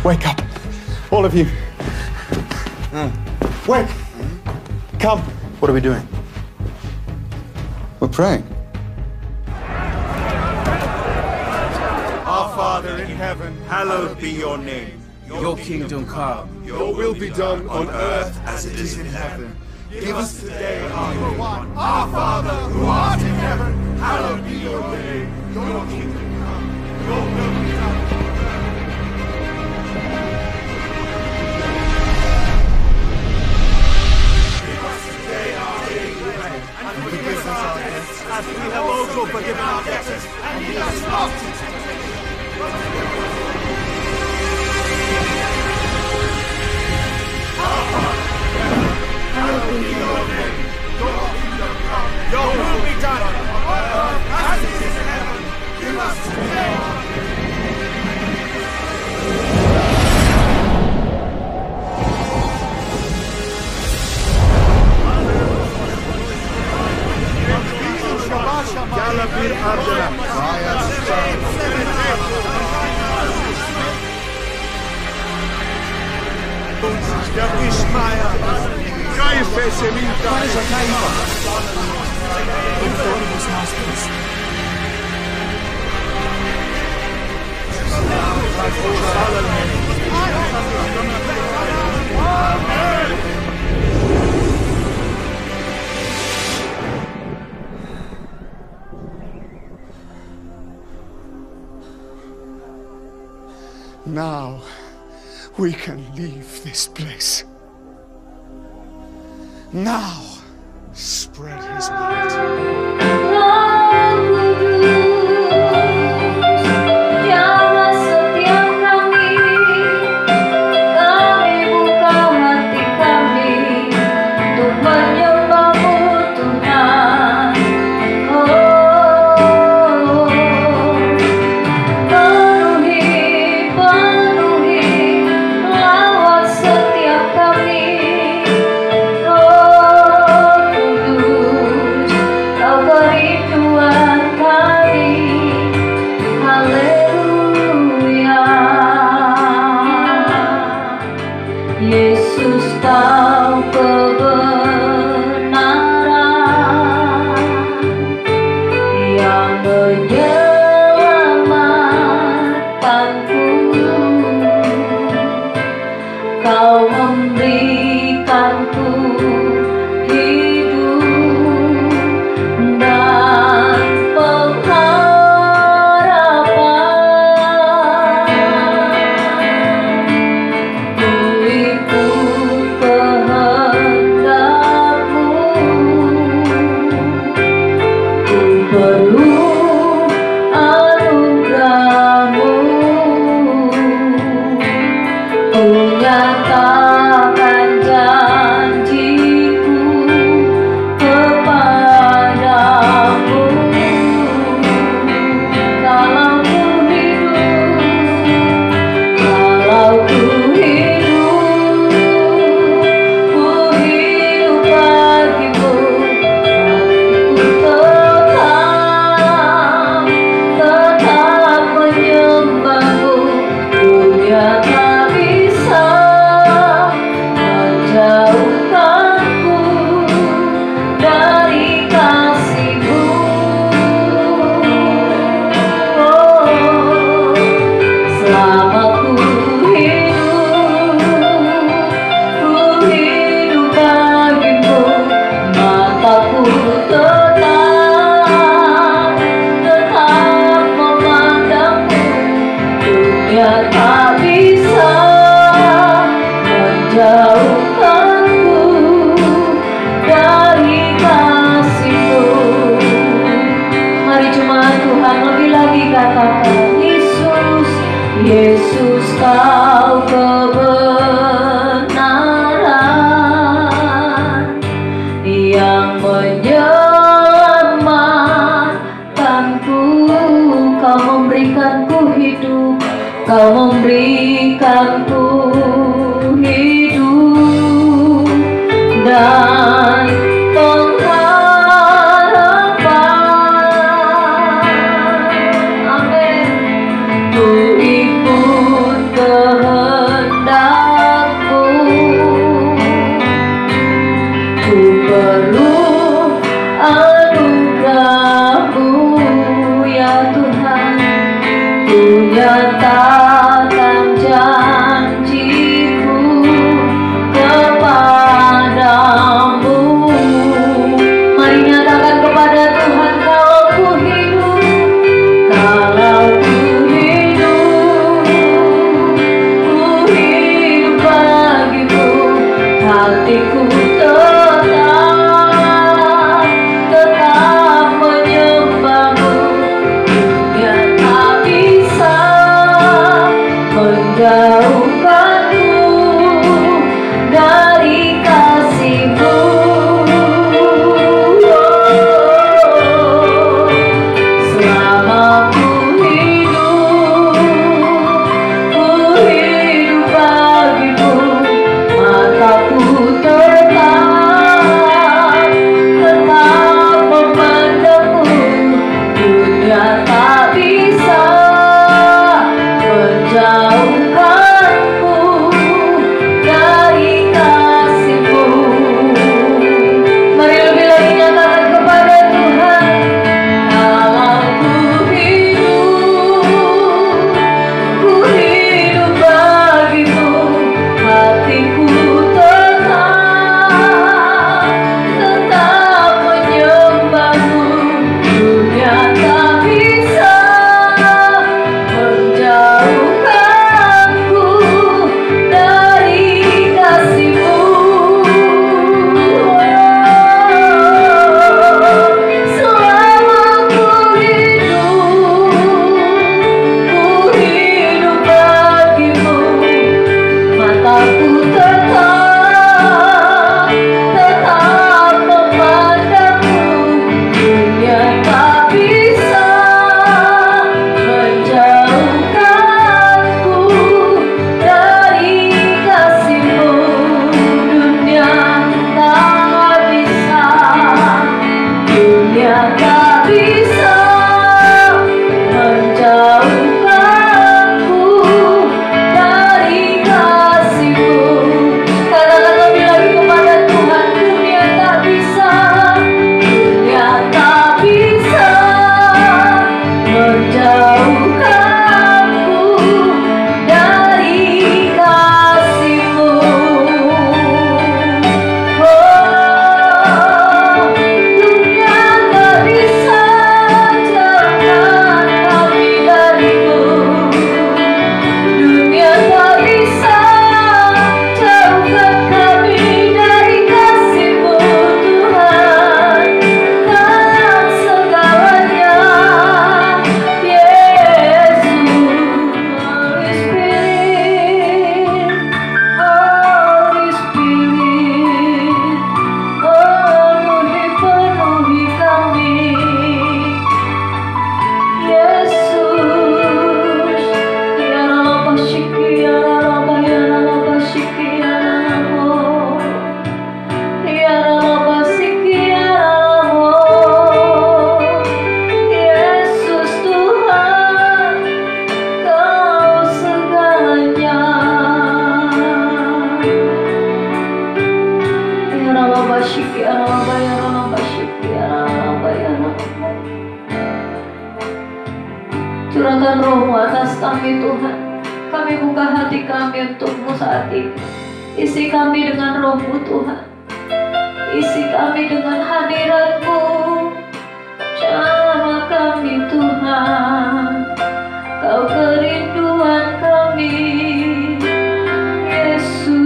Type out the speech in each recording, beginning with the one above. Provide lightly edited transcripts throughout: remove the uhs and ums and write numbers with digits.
Wake up. All of you. Wake. Come. What are we doing? We're praying. Our Father in heaven, hallowed be your name. Your kingdom come. Your will be done on earth as it is in heaven. Give us today our daily bread. Our Father who art in heaven, hallowed be your name. Your kingdom come. Your will be done on earth. Give us today our daily bread, and forgive us our debts, as we have also forgiven our debtors, and lead us not into temptation, but deliver us from evil. Our Father in heaven, hallowed be your name. Your kingdom come. Your will be done on earth as it is in heaven. Give us today our Galabir Ardana. Ishmael. Caife Seminta. Now we can leave this place. Now spread his light. Yesus, kau kebenaran yang menyelamatkanku. Kau memberikanku hidup dan nyatakan janjiku kepadamu. Kalau ku hidup, ku hidup bagimu. Aku tetap menyembahmu. Dunia tak bisa menjauhkanku dari kasih-Mu. Oh, selama ku hidup bagimu. Mataku tetap memandangmu. Dunia tak bisa menjauhkanku dari kasih-Mu. Mari jemaat Tuhan lebih lagi katakan, Yesus, Yesus, kau kebenaran yang menyelamatkanku. Kau memberikanku hidup, kau memberikanku hidup dan pengharapan. Amin. Ku ikut Curahkan roh-Mu atas kami Tuhan. Kami buka hati kami untuk-Mu saat ini. Isi kami dengan roh-Mu Tuhan. Isi kami dengan hadirat-Mu. Jamah kami Tuhan. Kau kerinduan kami Yesus.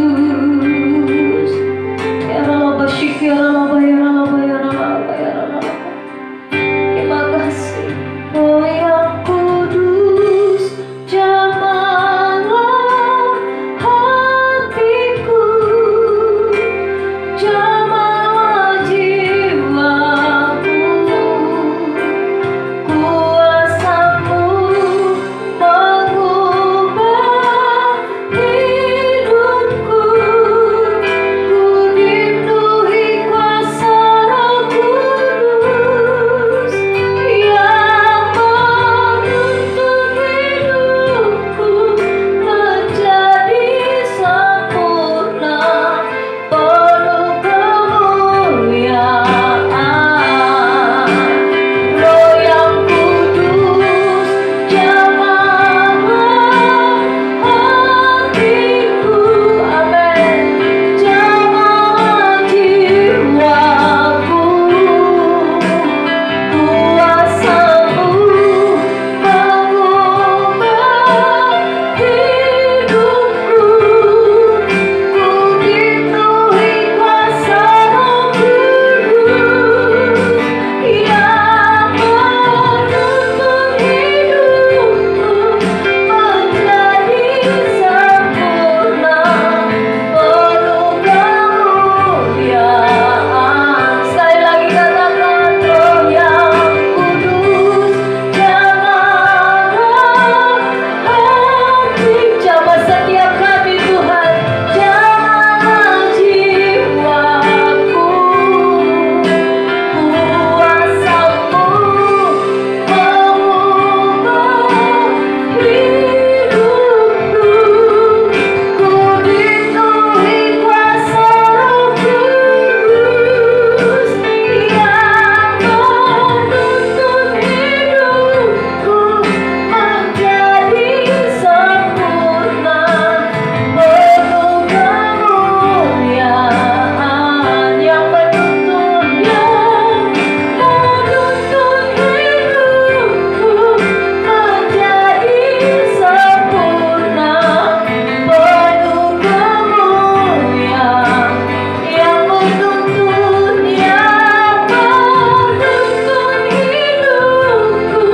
Ya Rabba syik ya Rabba ya Rabba ya Rabba ya Rabba. Terima kasih Roh yang kudus, jamahlah hatiku, jamahlah jiwaku. Kuasa-Mu mengubah hidupku. Ku dipenuhi kuasa Roh Kudus yang menuntun hidupku menjadi sempurna, penuh kemuliaan. Roh yang kudus, jamahlah hatiku, amin. Jamahlah jiwaku. Kuasa-Mu mengubah hidupku. Ku dipenuhi kuasa Roh Kudus yang menuntun hidupku menjadi sempurna, penuh kemuliaan. Sekali lagi katakan, Roh yang kudus, jamahlah hati. Jamah setiap kami Tuhan, jamahlah jiwaku. Kuasa-Mu mengubah hidupku. Ku dipenuhi kuasa Roh Kudus yang menuntun hidupku menjadi sempurna, penuh kemuliaan. Yang menuntun hidupku menjadi sempurna, penuh kemuliaan. Yang menuntun hidupku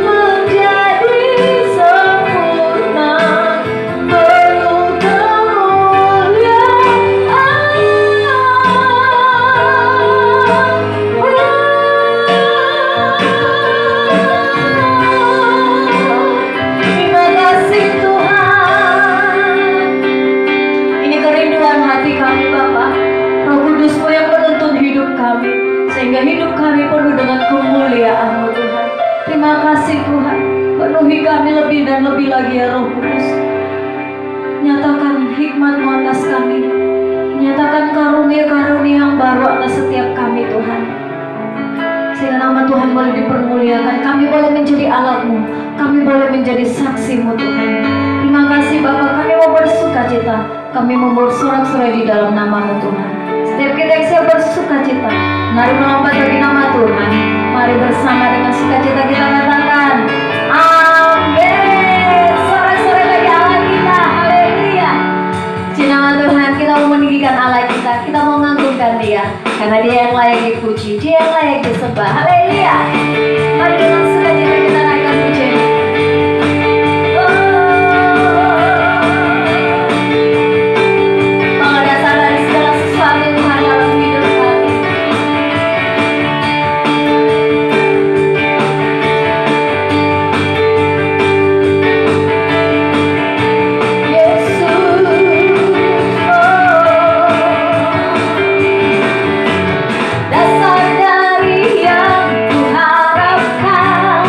menjadi sempurna, penuh kemuliaan. Terima kasih Tuhan. Ini kerinduan hati kami Bapa. Roh Kudus-Mu yang menuntun hidup kami, sehingga hidup kami penuh dengan kemuliaan-Mu Tuhan. Terima kasih Tuhan. Penuhi kami lebih dan lebih lagi ya Roh Kudus. Nyatakan hikmat-Mu atas kami. Nyatakan karunia-karunia yang baru atas setiap kami Tuhan. Sehingga nama Tuhan boleh dipermuliakan. Kami boleh menjadi alat-Mu. Kami boleh menjadi saksi-Mu Tuhan. Terima kasih Bapa. Kami mau bersukacita. Kami mau bersorak-sorai di dalam nama-Mu Tuhan. Setiap kita yang siap bersukacita, mari melompat bagi nama Tuhan. Mari bersama dengan sukacita kita katakan amin. Sorak-sorai bagi Allah kita. Haleluya. Puji nama Tuhan. Kita mau meninggikan Allah kita. Kita mau mengagungkan Dia, karena Dia yang layak dipuji, Dia yang layak disembah. Haleluya. Mari dengan sukacita kita naikkan pujian. Mengadaskan dari segala sesuatu Tuhan dalam hidup kami. Dasar dari yang kuharapkan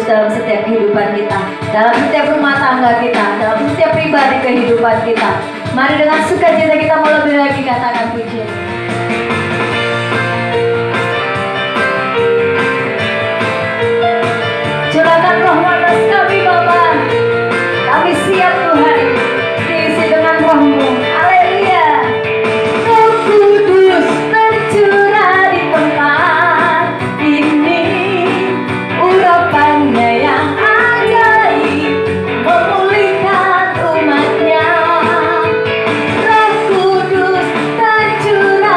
dalam setiap kehidupan kita, dalam setiap rumah tangga kita, dalam setiap pribadi kehidupan kita. Mari dengan sukacita kita mau lebih lagi katakan pujian. Curahkan roh atas kami Bapa, kami siap Tuhan, diisi dengan roh-Mu. Haleluya. Roh Kudus tercurah di tempat ini, urapannya yang ajaib memulihkan umatnya. Roh Kudus tercurah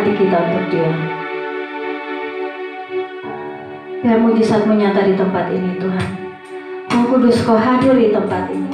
hati kita untuk Dia. Biar mujizat-Mu nyata di tempat ini Tuhan. Roh Kudus, Kau hadir di tempat ini.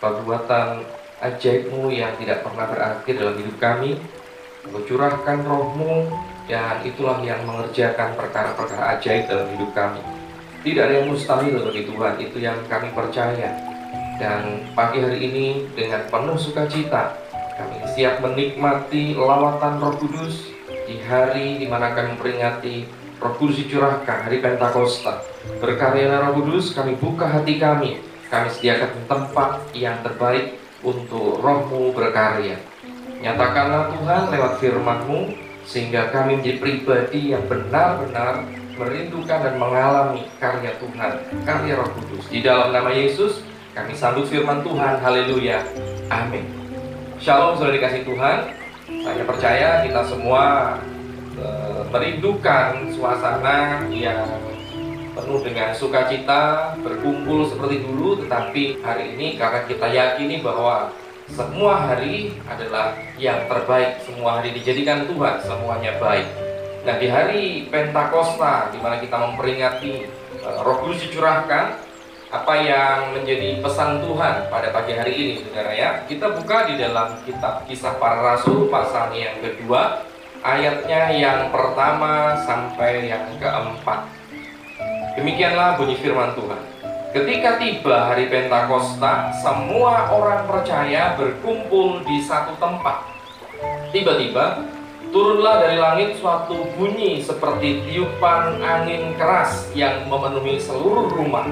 perbuatan ajaib-Mu yang tidak pernah berakhir dalam hidup kami. Engkau curahkan Roh-Mu, dan itulah yang mengerjakan perkara-perkara ajaib dalam hidup kami. Tidak ada yang mustahil bagi Tuhan, itu yang kami percaya. Dan pagi hari ini dengan penuh sukacita kami siap menikmati lawatan Roh Kudus di hari di mana kami memperingati Roh Kudus dicurahkan, hari Pentakosta. Berkarya Roh Kudus, kami buka hati kami sediakan tempat yang terbaik untuk Roh-Mu berkarya. Nyatakanlah Tuhan lewat firman-Mu, sehingga kami menjadi pribadi yang benar-benar merindukan dan mengalami karya Tuhan, karya Roh Kudus. Di dalam nama Yesus, kami sambut firman Tuhan. Haleluya. Amin. Shalom, saudara dikasih Tuhan. Saya percaya kita semua merindukan suasana yang penuh dengan sukacita, berkumpul seperti dulu. Tetapi hari ini karena kita yakini bahwa semua hari adalah yang terbaik, semua hari dijadikan Tuhan, semuanya baik. Nah, di hari Pentakosta, di mana kita memperingati Roh Kudus dicurahkan, apa yang menjadi pesan Tuhan pada pagi hari ini, saudara ya? Kita buka di dalam kitab Kisah Para Rasul pasal yang kedua, ayatnya yang pertama sampai yang keempat. Demikianlah bunyi firman Tuhan. Ketika tiba hari Pentakosta, semua orang percaya berkumpul di satu tempat. Tiba-tiba turunlah dari langit suatu bunyi seperti tiupan angin keras yang memenuhi seluruh rumah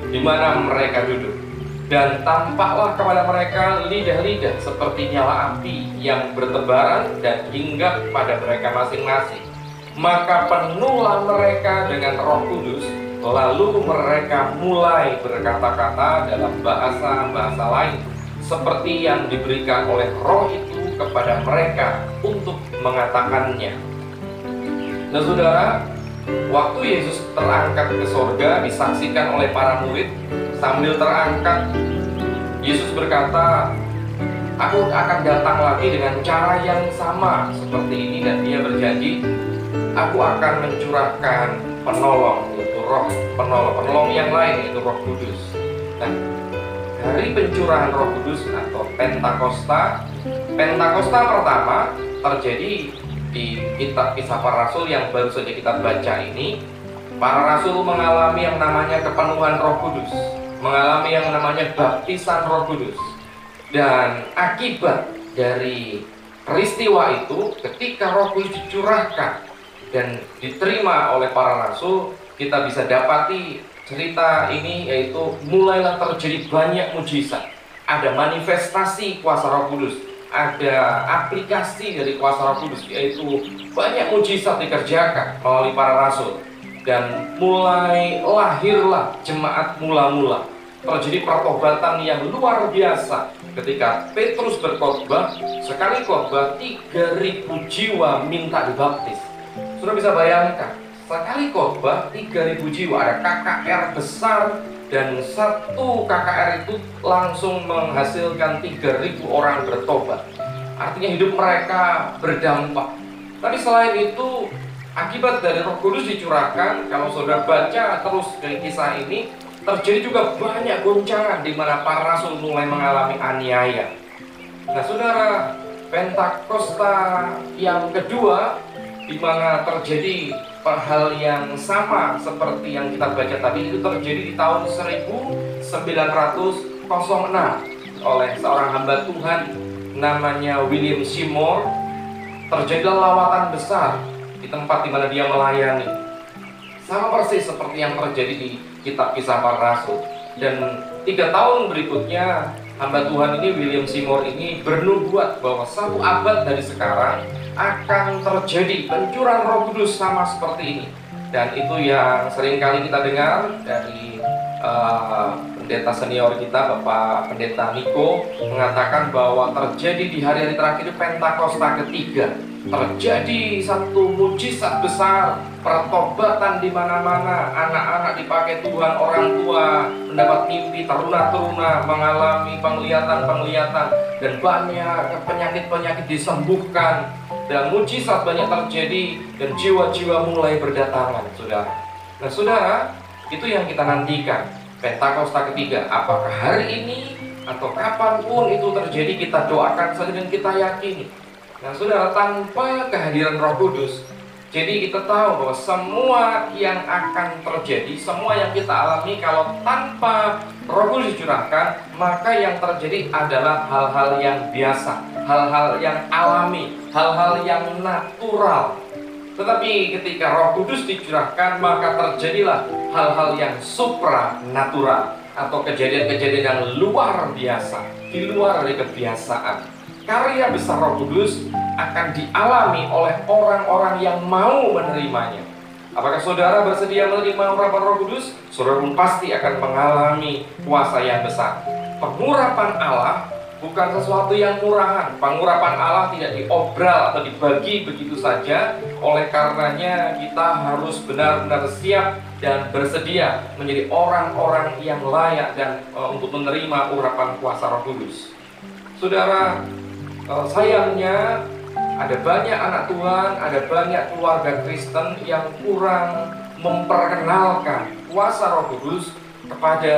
di mana mereka duduk. Dan tampaklah kepada mereka lidah-lidah seperti nyala api yang bertebaran dan hinggap pada mereka masing-masing. Maka penuhlah mereka dengan Roh Kudus, lalu mereka mulai berkata-kata dalam bahasa-bahasa lain seperti yang diberikan oleh Roh itu kepada mereka untuk mengatakannya. Nah, saudara, waktu Yesus terangkat ke sorga disaksikan oleh para murid. Sambil terangkat, Yesus berkata, "Aku akan datang lagi dengan cara yang sama seperti ini," dan dia berjanji, "Aku akan mencurahkan penolong," yaitu Roh penolong yang lain, yaitu Roh Kudus. Nah, hari pencurahan Roh Kudus atau Pentakosta pertama terjadi di kitab Kisah Para Rasul yang baru saja kita baca ini. Para rasul mengalami yang namanya kepenuhan Roh Kudus, mengalami yang namanya baptisan Roh Kudus. Dan akibat dari peristiwa itu, ketika Roh Kudus dicurahkan dan diterima oleh para rasul, kita bisa dapati cerita ini, yaitu mulailah terjadi banyak mujizat. Ada manifestasi kuasa Roh Kudus, ada aplikasi dari kuasa Roh Kudus, yaitu banyak mujizat dikerjakan melalui para rasul. Dan mulai lahirlah jemaat mula-mula. Terjadi pertobatan yang luar biasa ketika Petrus berkhotbah. Sekali khotbah 3.000 jiwa minta dibaptis. Sudah bisa bayangkan, sekali khotbah 3.000 jiwa, ada KKR besar, dan satu KKR itu langsung menghasilkan 3.000 orang bertobat. Artinya hidup mereka berdampak. Tapi selain itu, akibat dari Roh Kudus dicurahkan, kalau saudara baca terus dari kisah ini, terjadi juga banyak goncangan di mana para rasul mulai mengalami aniaya. Nah, saudara, Pentakosta yang kedua, di mana terjadi hal yang sama seperti yang kita baca tadi, itu terjadi di tahun 1906 oleh seorang hamba Tuhan namanya William Seymour. Terjadilah lawatan besar di tempat di mana dia melayani. Sama persis seperti yang terjadi di kitab Kisah Para Rasul. Dan 3 tahun berikutnya, hamba Tuhan ini, William Seymour ini, bernubuat bahwa 1 abad dari sekarang akan terjadi pencurahan Roh Kudus sama seperti ini. Dan itu yang seringkali kita dengar dari pendeta senior kita, Bapak Pendeta Niko, mengatakan bahwa terjadi di hari-hari terakhir Pentakosta ketiga. Terjadi satu mujizat besar, pertobatan di mana-mana, anak-anak dipakai Tuhan, orang tua mendapat mimpi, teruna-teruna mengalami penglihatan-penglihatan, dan banyak penyakit-penyakit disembuhkan, dan mujizat banyak terjadi, dan jiwa-jiwa mulai berdatangan, saudara. Nah, saudara, itu yang kita nantikan, Pentakosta ketiga. Apakah hari ini atau kapanpun itu terjadi, kita doakan saja dan kita yakini. Nah, saudara, tanpa kehadiran Roh Kudus, jadi kita tahu bahwa semua yang akan terjadi, semua yang kita alami, kalau tanpa Roh Kudus dicurahkan, maka yang terjadi adalah hal-hal yang biasa, hal-hal yang alami, hal-hal yang natural. Tetapi ketika Roh Kudus dicurahkan, maka terjadilah hal-hal yang supranatural atau kejadian-kejadian yang luar biasa, di luar dari kebiasaan. Karya besar Roh Kudus akan dialami oleh orang-orang yang mau menerimanya. Apakah saudara bersedia menerima urapan Roh Kudus? Saudara pun pasti akan mengalami kuasa yang besar. Pengurapan Allah bukan sesuatu yang murahan. Pengurapan Allah tidak diobral atau dibagi begitu saja. Oleh karenanya kita harus benar-benar siap dan bersedia menjadi orang-orang yang layak dan untuk menerima urapan kuasa Roh Kudus. Saudara, sayangnya ada banyak anak Tuhan, ada banyak keluarga Kristen yang kurang memperkenalkan kuasa Roh Kudus kepada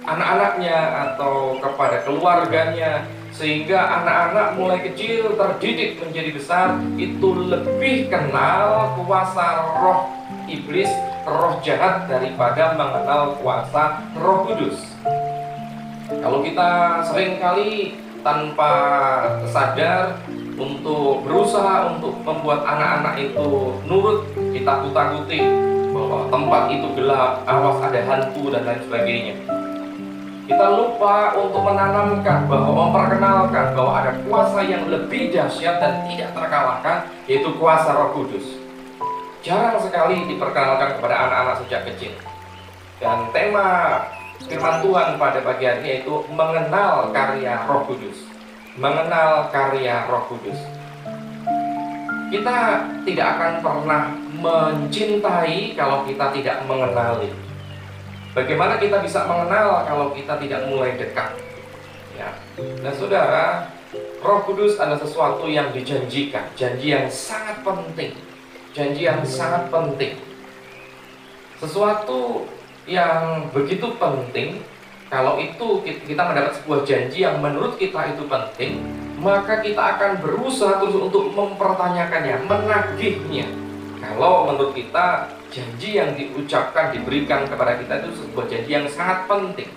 anak-anaknya atau kepada keluarganya, sehingga anak-anak mulai kecil terdidik menjadi besar itu lebih kenal kuasa roh iblis, roh jahat daripada mengenal kuasa Roh Kudus. Kalau kita seringkali tanpa sadar untuk berusaha untuk membuat anak-anak itu nurut, ditakut-takuti bahwa tempat itu gelap, awas ada hantu dan lain sebagainya. Kita lupa untuk menanamkan bahwa memperkenalkan bahwa ada kuasa yang lebih dahsyat dan tidak terkalahkan, yaitu kuasa Roh Kudus. Jarang sekali diperkenalkan kepada anak-anak sejak kecil. Dan tema firman Tuhan pada pagi hari ini yaitu mengenal karya Roh Kudus. Mengenal karya Roh Kudus. Kita tidak akan pernah mencintai kalau kita tidak mengenali. Bagaimana kita bisa mengenal kalau kita tidak mulai dekat? Ya. Nah, saudara, Roh Kudus adalah sesuatu yang dijanjikan, janji yang sangat penting, janji yang sangat penting. Sesuatu yang begitu penting, kalau itu kita mendapat sebuah janji yang menurut kita itu penting, maka kita akan berusaha terus untuk mempertanyakannya, menagihnya. Kalau menurut kita janji yang diucapkan, diberikan kepada kita itu sebuah janji yang sangat penting,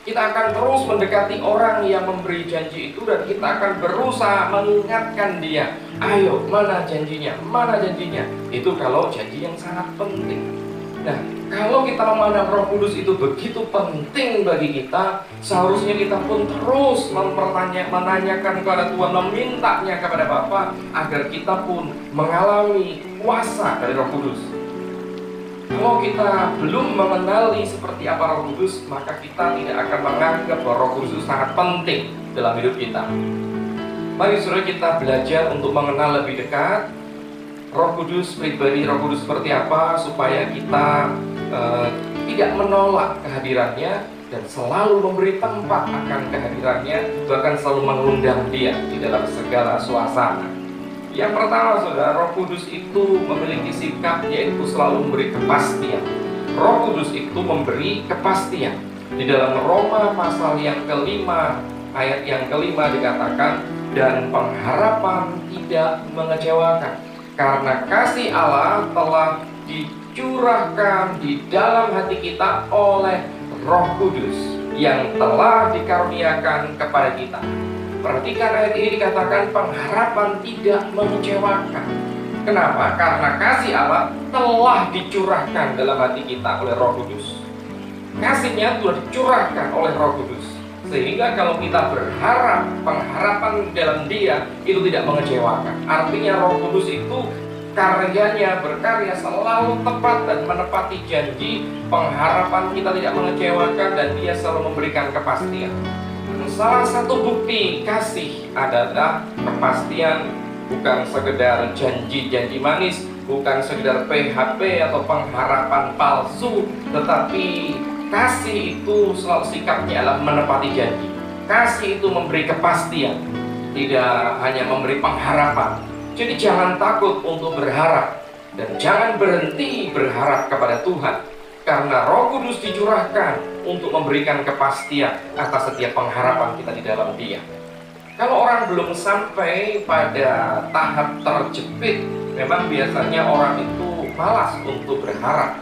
kita akan terus mendekati orang yang memberi janji itu dan kita akan berusaha mengingatkan dia, ayo mana janjinya, mana janjinya. Itu kalau janji yang sangat penting. Nah, kalau kita memandang Roh Kudus itu begitu penting bagi kita, seharusnya kita pun terus menanyakan kepada Tuhan, memintanya kepada Bapa agar kita pun mengalami kuasa dari Roh Kudus. Kalau kita belum mengenali seperti apa Roh Kudus, maka kita tidak akan menganggap bahwa Roh Kudus itu sangat penting dalam hidup kita. Mari saudara kita belajar untuk mengenal lebih dekat Roh Kudus, pribadi Roh Kudus seperti apa, supaya kita tidak menolak kehadirannya dan selalu memberi tempat akan kehadirannya, bahkan selalu mengundang dia di dalam segala suasana. Yang pertama, saudara, Roh Kudus itu memiliki sikap yaitu selalu memberi kepastian. Roh Kudus itu memberi kepastian. Di dalam Roma pasal yang kelima, ayat yang kelima dikatakan, dan pengharapan tidak mengecewakan, karena kasih Allah telah dicurahkan di dalam hati kita oleh Roh Kudus yang telah dikaruniakan kepada kita. Perhatikan ayat ini dikatakan pengharapan tidak mengecewakan. Kenapa? Karena kasih Allah telah dicurahkan dalam hati kita oleh Roh Kudus. Kasihnya telah dicurahkan oleh Roh Kudus, sehingga kalau kita berharap pengharapan dalam Dia itu tidak mengecewakan. Artinya Roh Kudus itu karyanya berkarya selalu tepat dan menepati janji. Pengharapan kita tidak mengecewakan dan Dia selalu memberikan kepastian. Salah satu bukti kasih adalah kepastian, bukan sekedar janji-janji manis, bukan sekedar PHP atau pengharapan palsu, tetapi kasih itu selalu sikapnya adalah menepati janji. Kasih itu memberi kepastian, tidak hanya memberi pengharapan. Jadi jangan takut untuk berharap dan jangan berhenti berharap kepada Tuhan, karena Roh Kudus dicurahkan untuk memberikan kepastian atas setiap pengharapan kita di dalam Dia. Kalau orang belum sampai pada tahap terjepit, memang biasanya orang itu malas untuk berharap,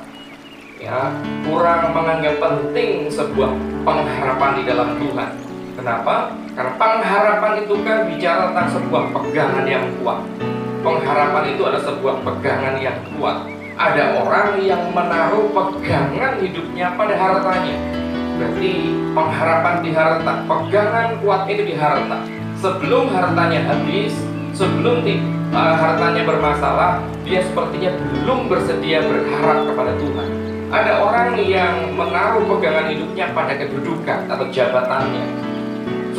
ya, kurang menganggap penting sebuah pengharapan di dalam Tuhan. Kenapa? Karena pengharapan itu kan bicara tentang sebuah pegangan yang kuat. Pengharapan itu adalah sebuah pegangan yang kuat. Ada orang yang menaruh pegangan hidupnya pada hartanya. Berarti pengharapan di harta, pegangan kuat itu di harta. Sebelum hartanya habis, sebelum hartanya bermasalah, dia sepertinya belum bersedia berharap kepada Tuhan. Ada orang yang menaruh pegangan hidupnya pada kedudukan atau jabatannya.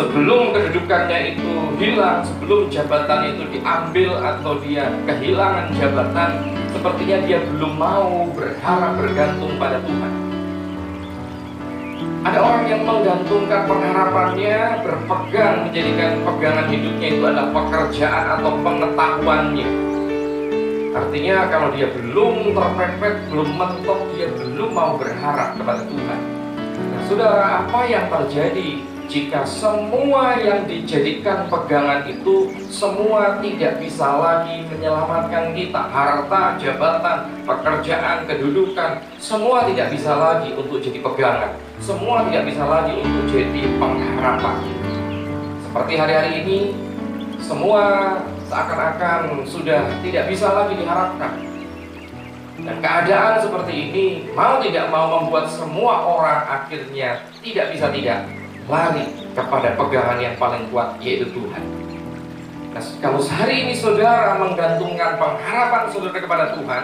Sebelum kedudukannya itu hilang, sebelum jabatan itu diambil atau dia kehilangan jabatan, sepertinya dia belum mau berharap bergantung pada Tuhan. Ada orang yang menggantungkan pengharapannya, berpegang, menjadikan pegangan hidupnya itu adalah pekerjaan atau pengetahuannya. Artinya kalau dia belum terpepet, belum mentok, dia belum mau berharap kepada Tuhan. Nah, saudara, apa yang terjadi jika semua yang dijadikan pegangan itu semua tidak bisa lagi menyelamatkan kita? Harta, jabatan, pekerjaan, kedudukan, semua tidak bisa lagi untuk jadi pegangan. Semua tidak bisa lagi untuk jadi pengharapan. Seperti hari-hari ini, semua seakan-akan sudah tidak bisa lagi diharapkan. Dan keadaan seperti ini mau tidak mau membuat semua orang akhirnya tidak bisa tidak lari kepada pegangan yang paling kuat, yaitu Tuhan. Nah, kalau hari ini saudara menggantungkan pengharapan saudara kepada Tuhan,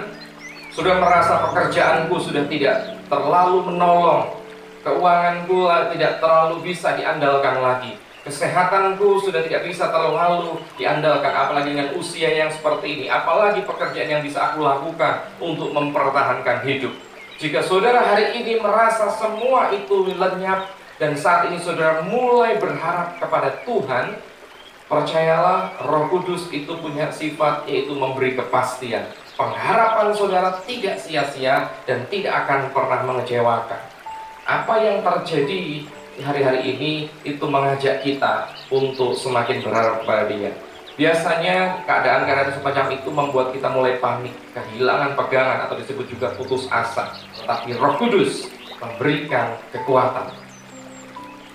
saudara merasa pekerjaanku sudah tidak terlalu menolong, keuanganku tidak terlalu bisa diandalkan lagi, kesehatanku sudah tidak bisa terlalu diandalkan, apalagi dengan usia yang seperti ini, apalagi pekerjaan yang bisa aku lakukan untuk mempertahankan hidup. Jika saudara hari ini merasa semua itu lenyap, dan saat ini saudara mulai berharap kepada Tuhan, percayalah, Roh Kudus itu punya sifat yaitu memberi kepastian. Pengharapan saudara tidak sia-sia dan tidak akan pernah mengecewakan. Apa yang terjadi hari-hari ini itu mengajak kita untuk semakin berharap kepada Dia. Biasanya keadaan-keadaan semacam itu membuat kita mulai panik, kehilangan pegangan, atau disebut juga putus asa. Tetapi Roh Kudus memberikan kekuatan.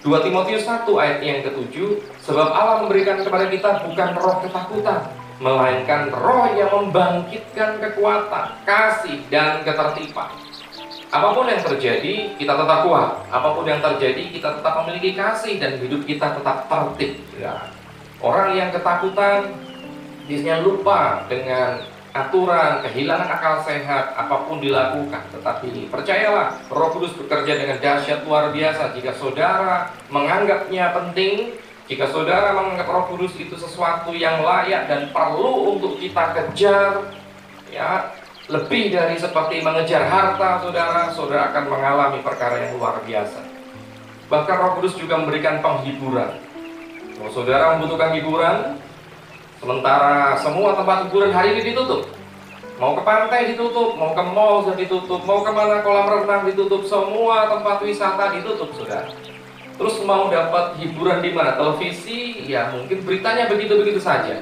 2 Timotius 1 ayat yang ke-7, sebab Allah memberikan kepada kita bukan roh ketakutan, melainkan roh yang membangkitkan kekuatan, kasih, dan ketertiban. Apapun yang terjadi, kita tetap kuat. Apapun yang terjadi, kita tetap memiliki kasih dan hidup kita tetap tertib. Ya. Orang yang ketakutan, biasanya lupa dengan aturan, kehilangan akal sehat, apapun dilakukan. Tetapi percayalah, Roh Kudus bekerja dengan dahsyat luar biasa. Jika saudara menganggapnya penting, jika saudara menganggap Roh Kudus itu sesuatu yang layak dan perlu untuk kita kejar, ya, lebih dari seperti mengejar harta, saudara akan mengalami perkara yang luar biasa. Bahkan Roh Kudus juga memberikan penghiburan. Kalau saudara membutuhkan hiburan, sementara semua tempat hiburan hari ini ditutup, mau ke pantai ditutup, mau ke mall sudah ditutup, mau kemana kolam renang ditutup, semua tempat wisata ditutup, saudara. Terus mau dapat hiburan di mana? Televisi, ya mungkin beritanya begitu-begitu saja.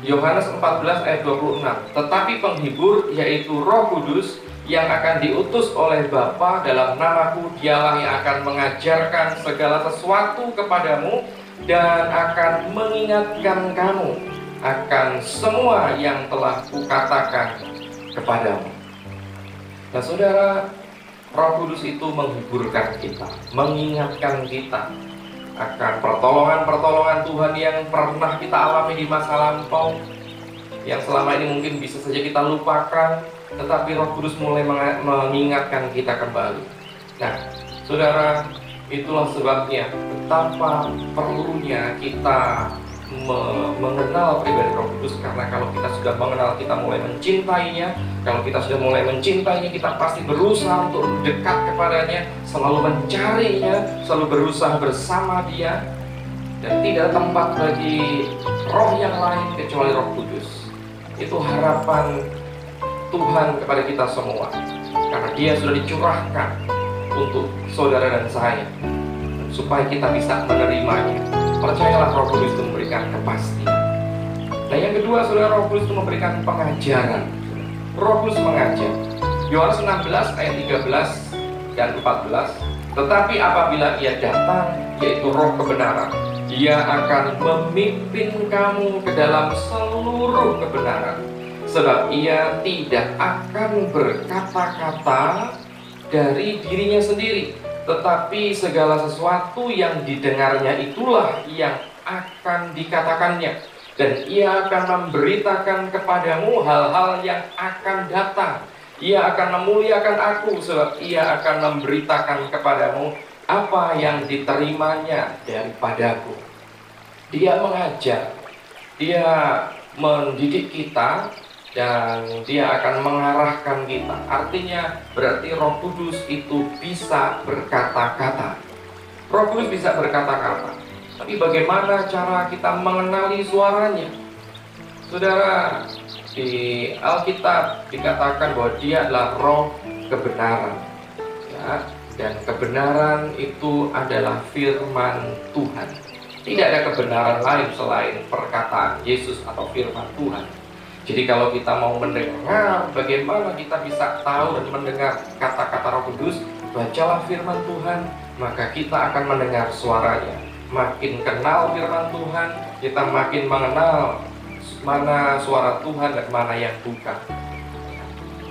Yohanes 14 ayat 26. Tetapi penghibur, yaitu Roh Kudus, yang akan diutus oleh Bapa dalam namaku, Dialah yang akan mengajarkan segala sesuatu kepadamu dan akan mengingatkan kamu akan semua yang telah kukatakan kepadamu. Nah saudara, Roh Kudus itu menghiburkan kita, mengingatkan kita akan pertolongan-pertolongan Tuhan yang pernah kita alami di masa lampau, yang selama ini mungkin bisa saja kita lupakan, tetapi Roh Kudus mulai mengingatkan kita kembali. Nah saudara, itulah sebabnya betapa perlunya kita mengenal pribadi Roh Kudus, karena kalau kita sudah mengenal, kita mulai mencintainya. Kalau kita sudah mulai mencintainya, kita pasti berusaha untuk dekat kepadanya, selalu mencarinya, selalu berusaha bersama Dia, dan tidak tempat bagi roh yang lain kecuali Roh Kudus. Itu harapan Tuhan kepada kita semua, karena Dia sudah dicurahkan untuk saudara dan saya, supaya kita bisa menerimanya. Percayalah, Roh Kudus itu memberikan kepastian. Nah yang kedua, saudara, Roh Kudus itu memberikan pengajaran. Roh Kudus mengajar. Yohanes 16 ayat 13 dan 14. Tetapi apabila Ia datang, yaitu Roh kebenaran, Ia akan memimpin kamu ke dalam seluruh kebenaran. Sebab Ia tidak akan berkata-kata dari dirinya sendiri, tetapi segala sesuatu yang didengarnya itulah yang akan dikatakannya, dan Ia akan memberitakan kepadamu hal-hal yang akan datang. Ia akan memuliakan aku, sebab Ia akan memberitakan kepadamu apa yang diterimanya daripadaku. Dia mengajar, Dia mendidik kita dan Dia akan mengarahkan kita. Artinya berarti Roh Kudus itu bisa berkata-kata. Roh Kudus bisa berkata-kata. Tapi bagaimana cara kita mengenali suaranya? Saudara, di Alkitab dikatakan bahwa Dia adalah Roh kebenaran, ya, dan kebenaran itu adalah firman Tuhan. Tidak ada kebenaran lain selain perkataan Yesus atau firman Tuhan. Jadi kalau kita mau mendengar, bagaimana kita bisa tahu dan mendengar kata-kata Roh Kudus? Bacalah firman Tuhan, maka kita akan mendengar suaranya. Makin kenal firman Tuhan, kita makin mengenal mana suara Tuhan dan mana yang bukan.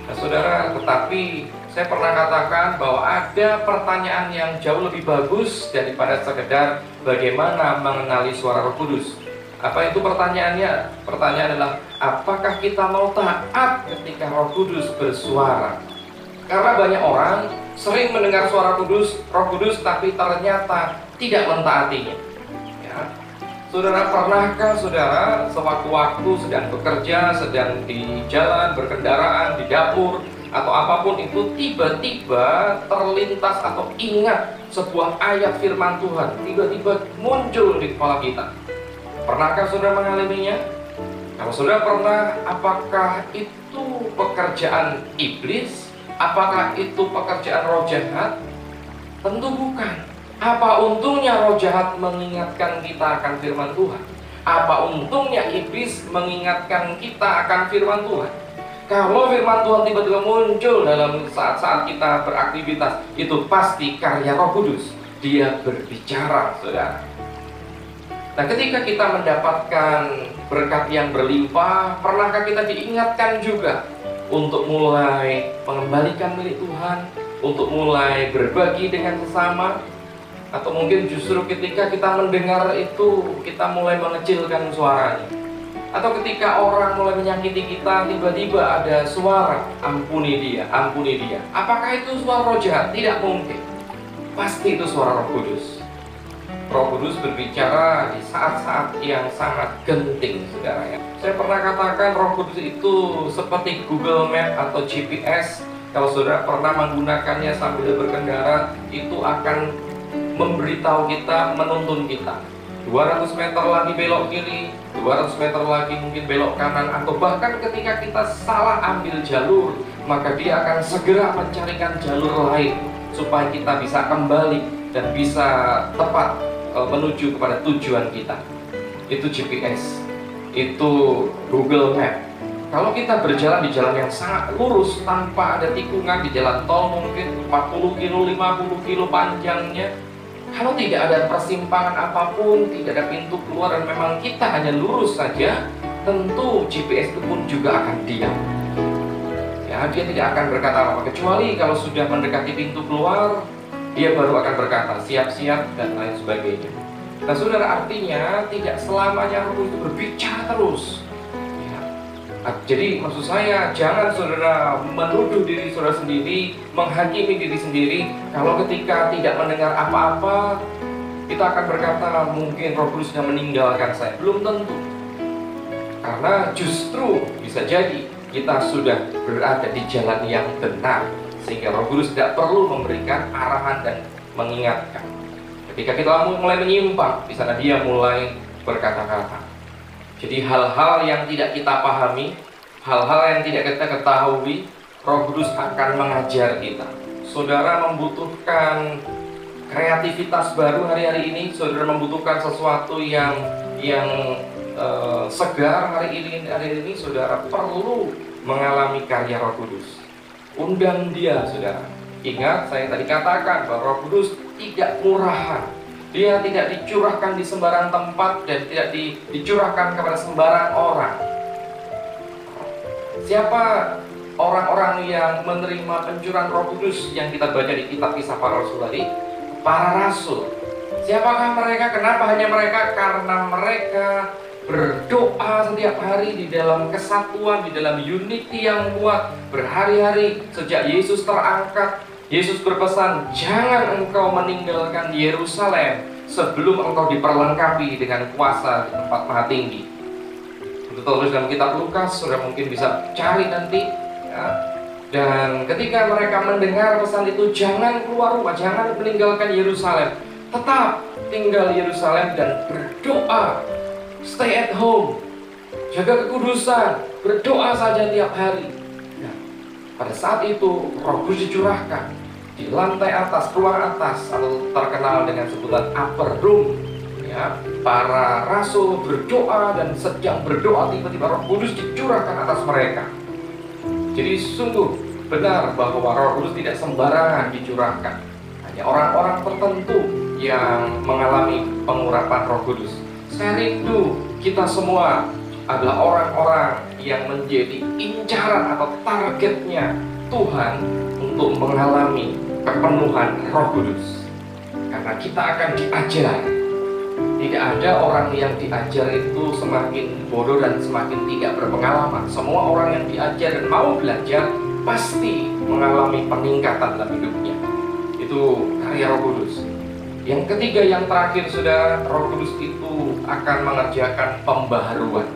Nah, saudara, tetapi saya pernah katakan bahwa ada pertanyaan yang jauh lebih bagus daripada sekedar bagaimana mengenali suara Roh Kudus. Apa itu pertanyaannya? Pertanyaan adalah, apakah kita mau taat ketika Roh Kudus bersuara? Karena banyak orang sering mendengar suara Roh Kudus, tapi ternyata tidak mentaatinya. Ya. Saudara, pernahkah saudara sewaktu-waktu sedang bekerja, sedang di jalan, berkendaraan, di dapur, atau apapun itu, tiba-tiba terlintas atau ingat sebuah ayat firman Tuhan, tiba-tiba muncul di kepala kita? Pernahkah saudara mengalaminya? Kalau saudara pernah, apakah itu pekerjaan iblis? Apakah itu pekerjaan roh jahat? Tentu bukan. Apa untungnya roh jahat mengingatkan kita akan firman Tuhan? Apa untungnya iblis mengingatkan kita akan firman Tuhan? Kalau firman Tuhan tiba-tiba muncul dalam saat-saat kita beraktivitas, itu pasti karya Roh Kudus. Dia berbicara, saudara. Nah, ketika kita mendapatkan berkat yang berlimpah, pernahkah kita diingatkan juga untuk mulai mengembalikan milik Tuhan, untuk mulai berbagi dengan sesama? Atau mungkin justru ketika kita mendengar itu, kita mulai mengecilkan suaranya? Atau ketika orang mulai menyakiti kita, tiba-tiba ada suara, ampuni dia, ampuni dia. Apakah itu suara roh jahat? Tidak mungkin. Pasti itu suara Roh Kudus. Roh Kudus berbicara di saat-saat yang sangat genting, saudara ya. Saya pernah katakan Roh Kudus itu seperti Google Map atau GPS. Kalau saudara pernah menggunakannya sambil berkendara, itu akan memberitahu kita, menuntun kita. 200 meter lagi belok kiri, 200 meter lagi mungkin belok kanan, atau bahkan ketika kita salah ambil jalur, maka dia akan segera mencarikan jalur lain supaya kita bisa kembali dan bisa tepat menuju kepada tujuan kita. Itu GPS, itu Google Map. Kalau kita berjalan di jalan yang sangat lurus tanpa ada tikungan, di jalan tol mungkin 40 kilo, 50 kilo panjangnya, kalau tidak ada persimpangan apapun, tidak ada pintu keluar, dan memang kita hanya lurus saja, tentu GPS itu pun juga akan diam. Ya, dia tidak akan berkata apa-apa, kecuali kalau sudah mendekati pintu keluar, dia baru akan berkata siap-siap dan lain sebagainya. Nah, saudara, artinya tidak selamanya Roh itu berbicara terus. Ya. Jadi maksud saya, jangan saudara menuduh diri saudara sendiri, menghakimi diri sendiri. Kalau ketika tidak mendengar apa-apa, kita akan berkata mungkin Roh Kudus sudah meninggalkan saya. Belum tentu. Karena justru bisa jadi kita sudah berada di jalan yang benar, sehingga Roh Kudus tidak perlu memberikan arahan dan mengingatkan. Ketika kita mulai menyimpang, di sana dia mulai berkata-kata. Jadi hal-hal yang tidak kita pahami, hal-hal yang tidak kita ketahui, Roh Kudus akan mengajar kita. Saudara membutuhkan kreativitas baru hari-hari ini, saudara membutuhkan sesuatu yang segar hari ini, saudara perlu mengalami karya Roh Kudus. Undang dia, saudara. Ingat, saya tadi katakan bahwa Roh Kudus tidak murahan. Dia tidak dicurahkan di sembarang tempat dan tidak dicurahkan kepada sembarang orang. Siapa orang-orang yang menerima pencurahan Roh Kudus yang kita baca di kitab Kisah Para Rasul tadi? Para rasul. Siapakah mereka? Kenapa hanya mereka? Karena mereka berdoa setiap hari di dalam kesatuan, di dalam unity yang kuat, berhari-hari sejak Yesus terangkat. Yesus berpesan, jangan engkau meninggalkan Yerusalem sebelum engkau diperlengkapi dengan kuasa di tempat maha tinggi. Itu tertulis dalam kitab Lukas, saudara mungkin bisa cari nanti ya. Dan ketika mereka mendengar pesan itu, jangan keluar rumah, jangan meninggalkan Yerusalem, tetap tinggal Yerusalem dan berdoa, stay at home, jaga kekudusan, berdoa saja tiap hari. Nah, pada saat itu Roh Kudus dicurahkan di lantai atas, ruang atas, atau terkenal dengan sebutan upper room. Ya, para rasul berdoa dan sedang berdoa tiba-tiba Roh Kudus dicurahkan atas mereka. Jadi sungguh benar bahwa Roh Kudus tidak sembarangan dicurahkan. Hanya orang-orang tertentu yang mengalami pengurapan Roh Kudus. Saya rindu kita semua adalah orang-orang yang menjadi incaran atau targetnya Tuhan untuk mengalami kepenuhan Roh Kudus. Karena kita akan diajar. Tidak ada orang yang diajar itu semakin bodoh dan semakin tidak berpengalaman. Semua orang yang diajar dan mau belajar pasti mengalami peningkatan dalam hidupnya. Itu karya Roh Kudus. Yang ketiga, yang terakhir, saudara, Roh Kudus itu akan mengerjakan pembaharuan.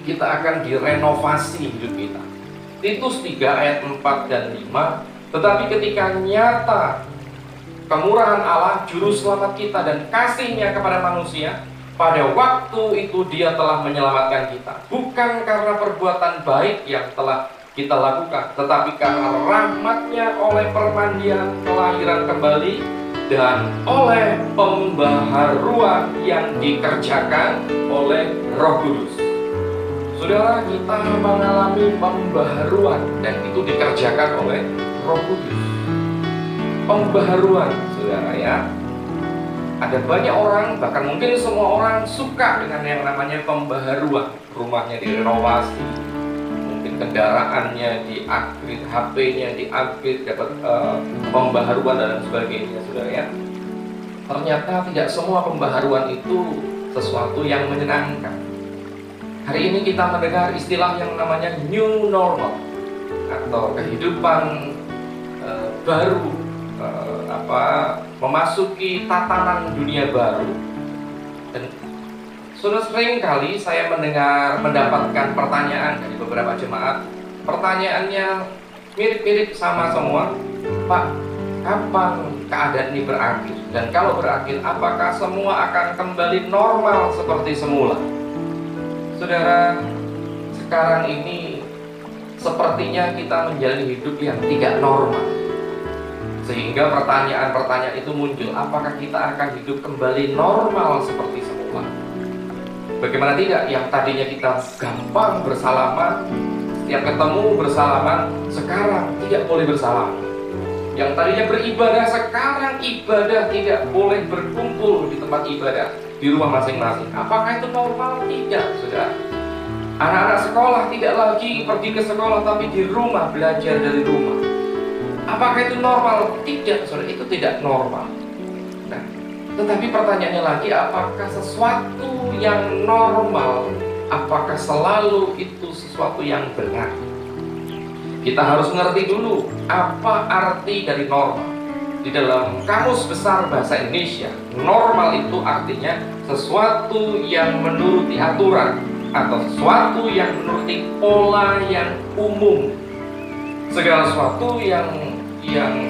Kita akan direnovasi hidup kita. Titus 3 ayat 4 dan 5. Tetapi ketika nyata kemurahan Allah, juru selamat kita dan kasih-Nya kepada manusia, pada waktu itu Dia telah menyelamatkan kita, bukan karena perbuatan baik yang telah kita lakukan, tetapi karena rahmat-Nya oleh permandian kelahiran kembali dan oleh pembaharuan yang dikerjakan oleh Roh Kudus. Saudara, kita mengalami pembaharuan dan itu dikerjakan oleh Roh Kudus. Pembaharuan, saudara, ya. Ada banyak orang, bahkan mungkin semua orang suka dengan yang namanya pembaharuan. Rumahnya direnovasi, mungkin kendaraannya di-upgrade, HP-nya di-upgrade, dapat pembaharuan dan sebagainya, saudara, ya. Ternyata tidak semua pembaharuan itu sesuatu yang menyenangkan. Hari ini kita mendengar istilah yang namanya new normal atau kehidupan baru. Memasuki tatanan dunia baru. Dan sudah sering kali saya mendapatkan pertanyaan dari beberapa jemaat. Pertanyaannya mirip-mirip sama semua. Pak, kapan keadaan ini berakhir? Dan kalau berakhir, apakah semua akan kembali normal seperti semula? Saudara, sekarang ini sepertinya kita menjalani hidup yang tidak normal. Sehingga pertanyaan-pertanyaan itu muncul, apakah kita akan hidup kembali normal seperti semula? Bagaimana tidak, yang tadinya kita gampang bersalaman, setiap ketemu bersalaman, sekarang tidak boleh bersalaman. Yang tadinya beribadah, sekarang ibadah tidak boleh berkumpul di tempat ibadah, di rumah masing-masing. Apakah itu normal? Tidak, saudara. Anak-anak sekolah tidak lagi pergi ke sekolah, tapi di rumah belajar dari rumah. Apakah itu normal? Tidak, saudara, itu tidak normal. Nah, tetapi pertanyaannya lagi, apakah sesuatu yang normal, apakah selalu itu sesuatu yang benar? Kita harus mengerti dulu apa arti dari normal. Di dalam Kamus Besar Bahasa Indonesia, normal itu artinya sesuatu yang menuruti aturan atau sesuatu yang menuruti pola yang umum. Segala sesuatu yang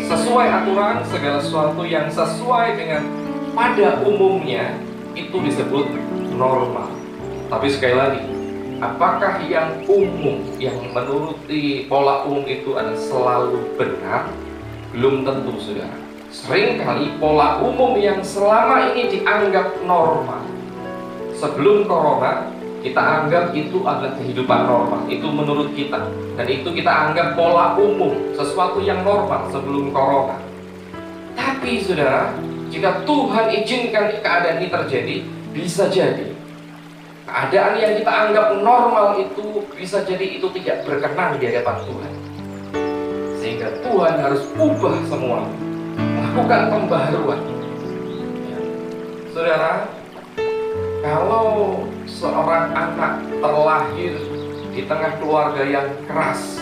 sesuai aturan, segala sesuatu yang sesuai dengan pada umumnya, itu disebut normal. Tapi sekali lagi, apakah yang umum, yang menuruti pola umum itu adalah selalu benar? Belum tentu, saudara. Seringkali pola umum yang selama ini dianggap normal, sebelum corona, kita anggap itu adalah kehidupan normal, itu menurut kita, dan itu kita anggap pola umum, sesuatu yang normal sebelum corona. Tapi saudara, jika Tuhan izinkan keadaan ini terjadi, bisa jadi keadaan yang kita anggap normal itu bisa jadi itu tidak berkenan di hadapan Tuhan, sehingga Tuhan harus ubah semua, melakukan pembaharuan. Ya. Saudara, kalau seorang anak terlahir di tengah keluarga yang keras,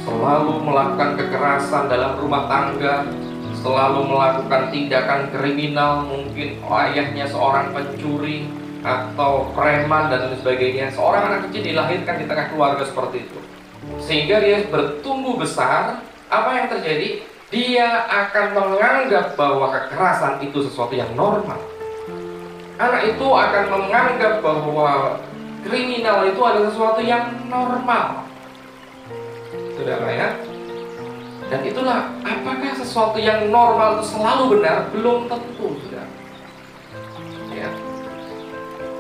selalu melakukan kekerasan dalam rumah tangga, selalu melakukan tindakan kriminal, mungkin ayahnya seorang pencuri, atau preman dan lain sebagainya. Seorang anak kecil dilahirkan di tengah keluarga seperti itu, sehingga dia bertumbuh besar. Apa yang terjadi? Dia akan menganggap bahwa kekerasan itu sesuatu yang normal. Anak itu akan menganggap bahwa kriminal itu adalah sesuatu yang normal. Saudara ya. Dan itulah, apakah sesuatu yang normal itu selalu benar? Belum tentu, saudara. Ya.